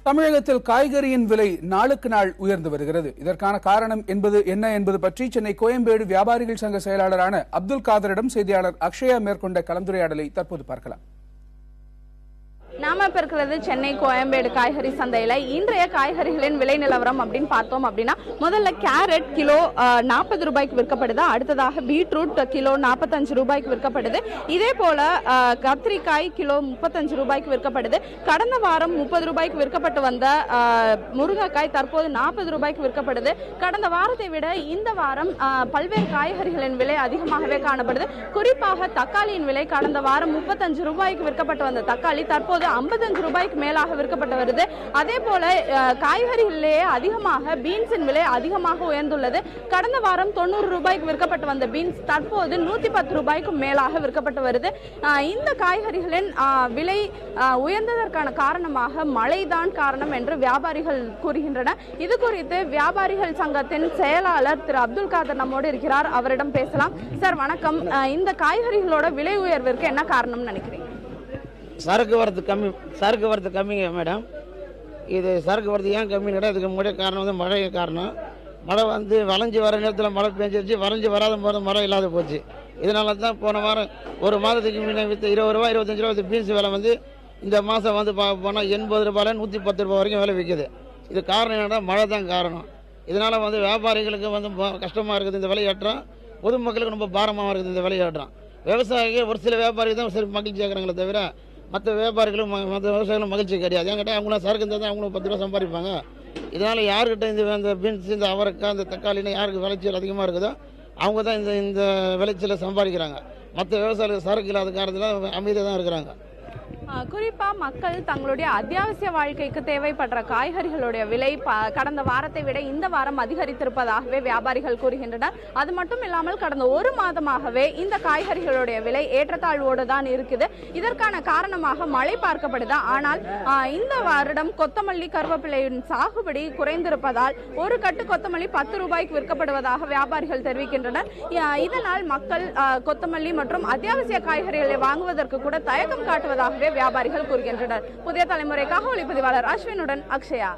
தமிழகத்தில் காய்கறியின் விலை நாளுக்கு நாள் உயர்ந்து வருகிறது. இதற்கான காரணம் என்ன என்பது பற்றி சென்னை கோயம்பேடு வியாபாரிகள் சங்க செயலாளரான அப்துல் காதரிடம் செய்தியாளர் அக்ஷயா மேற்கொண்ட கலந்துரையாடலை தற்போது பார்க்கலாம். நாம இப்ப இருக்கிறது சென்னை கோயம்பேடு காய்கறி சந்தையில இன்றைய காய்கறிகளின் விலை நிலவரம் அப்படின்னு பார்த்தோம் அப்படின்னா, முதல்ல கேரட் கிலோ 40 ரூபாய்க்கு விற்கப்படுது. அடுத்ததாக பீட்ரூட் கிலோ 45 ரூபாய்க்கு விற்கப்படுது. இதே போல கத்திரிக்காய் கிலோ 35 ரூபாய்க்கு விற்கப்படுது. கடந்த வாரம் 30 ரூபாய்க்கு விற்கப்பட்டு வந்த முருங்கைக்காய் தற்போது 40 ரூபாய்க்கு விற்கப்படுது. கடந்த வாரத்தை விட இந்த வாரம் பல்வேறு காய்கறிகளின் விலை அதிகமாகவே காணப்படுது. குறிப்பாக தக்காளியின் விலை கடந்த வாரம் 35 ரூபாய்க்கு விற்கப்பட்டு வந்த தக்காளி தற்போது 55 ரூபாய்க்கு மேலாக விற்கப்பட்டு வருது. அதே போல காய்கறிகளிலேயே அதிகமாக பீன்ஸின் விலை அதிகமாக உயர்ந்துள்ளது. கடந்த வாரம் 90 ரூபாய்க்கு விற்கப்பட்டு வந்த பீன்ஸ் தற்போது 110 ரூபாய்க்கு மேலாக விற்கப்பட்டு வருது. இந்த காய்கறிகளின் விலை உயர்ந்ததற்கான காரணமாக மழைதான் காரணம் என்று வியாபாரிகள் கூறுகின்றனர். இது குறித்து வியாபாரிகள் சங்கத்தின் செயலாளர் திரு அப்துல் காதர் நம்மோடு இருக்கிறார். அவரிடம் பேசலாம். சார் வணக்கம். இந்த காய்கறிகளோட விலை உயர்விற்கு என்ன காரணம் நினைக்கிறீங்க? சரக்கு வரது கம்மிங்க மேடம். இது சரக்கு வரது ஏன் கம்மின்னு கேட்டால் இதுக்கு முன்னாடி காரணம் வந்து மழை காரணம். மழை வந்து வளைஞ்சி வர நேரத்தில் மழை பெஞ்சிருச்சு, வளைஞ்சி வராத போது மழை இல்லாத போச்சு. இதனால தான் போன வாரம் ஒரு மாதத்துக்கு முன்னே விற்று 20 ரூபா 25 ரூபா பீன்ஸ் விலை வந்து இந்த மாதம் வந்து போனால் 80 ரூபாயில் 110 ரூபா வரைக்கும் விலை விற்கிது. இது காரணம் என்னன்னா மழை தான் காரணம். இதனால் வந்து வியாபாரிகளுக்கு வந்து கஷ்டமாக இருக்குது இந்த விலையேற்றம், பொதுமக்களுக்கு ரொம்ப பாரமாக இருக்குது இந்த விலையேற்றம். விவசாயிகள் ஒரு சில வியாபாரிகள் தான் சரி மகிழ்ச்சி கேட்குறாங்களே தவிர மற்ற வியாபாரிகளும் மற்ற விவசாயிகளும் மகிழ்ச்சி கிடையாது. ஏன் கேட்டால் அவங்களாம் சரக்கு இருந்தால் தான் அவங்களும் 10 ரூபா சம்பாதிப்பாங்க. இதனால் யாருக்கிட்ட இந்த பீன்ஸ் இந்த அவரைக்காய் இந்த தக்காளின்னு யாருக்கு விளைச்சல் அதிகமாக இருக்குதோ அவங்க தான் இந்த விளைச்சலை சம்பாதிக்கிறாங்க. மற்ற விவசாயிகள் சரக்கு இல்லாத காரணத்தில் அமைதியாக தான் இருக்கிறாங்க. குறிப்பா மக்கள் தங்களுடைய அத்தியாவசிய வாழ்க்கைக்கு தேவைப்படுற காய்கறிகளுடைய விலை கடந்த வாரத்தை விட இந்த வாரம் அதிகரித்திருப்பதாகவே வியாபாரிகள் கூறுகின்றனர். அது மட்டும் இல்லாமல் கடந்த ஒரு மாதமாகவே இந்த காய்கறிகளுடைய விலை ஏற்றத்தாழ்வோடு தான் இருக்குது. இதற்கான காரணமாக மழை பார்க்கப்படுது. ஆனால் இந்த வருடம் கொத்தமல்லி கருவேப்பிலையின் சாகுபடி குறைந்திருப்பதால் ஒரு கட்டு கொத்தமல்லி 10 ரூபாய்க்கு விற்கப்படுவதாக வியாபாரிகள் தெரிவிக்கின்றனர். இதனால் மக்கள் கொத்தமல்லி மற்றும் அத்தியாவசிய காய்கறிகளை வாங்குவதற்கு கூட தயக்கம் காட்டுவதாகவே வியாபாரிகள் கூறுகின்றனர். புதிய தலைமுறைக்காக ஒளிப்பதிவாளர் அஸ்வினுடன் அக்ஷயா.